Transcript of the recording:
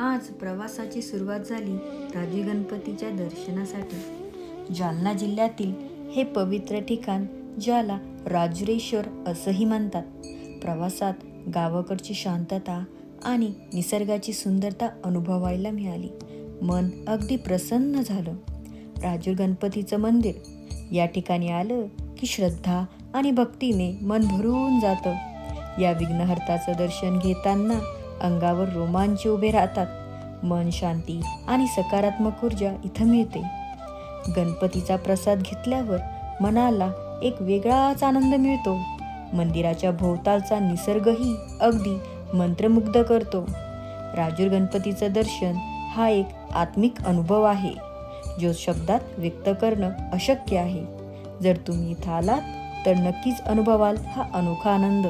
आज प्रवासाची सुरुवात झाली राजूर गणपतीच्या दर्शनासाठी. जालना जिल्ह्यातील हे पवित्र ठिकाण ज्याला राजुरेश्वर असंही म्हणतात. प्रवासात गावाकडची शांतता आणि निसर्गाची सुंदरता अनुभवायला मिळाली. मन अगदी प्रसन्न झालं. राजूर गणपतीचं मंदिर या ठिकाणी आलं की श्रद्धा आणि भक्तीने मन भरून जातं. या विघ्नहर्ताचं दर्शन घेताना अंगावर रोमांच उभे राहतात. मन शांती आणि सकारात्मक ऊर्जा इथं मिळते. गणपतीचा प्रसाद घेतल्यावर मनाला एक वेगळाच आनंद मिळतो. मंदिराच्या भोवतालचा निसर्गही अगदी मंत्रमुग्ध करतो. राजूर गणपतीचं दर्शन हा एक आत्मिक अनुभव आहे जो शब्दात व्यक्त करणं अशक्य आहे. जर तुम्ही इथं आलात तर नक्कीच अनुभवाल हा अनोखा आनंद.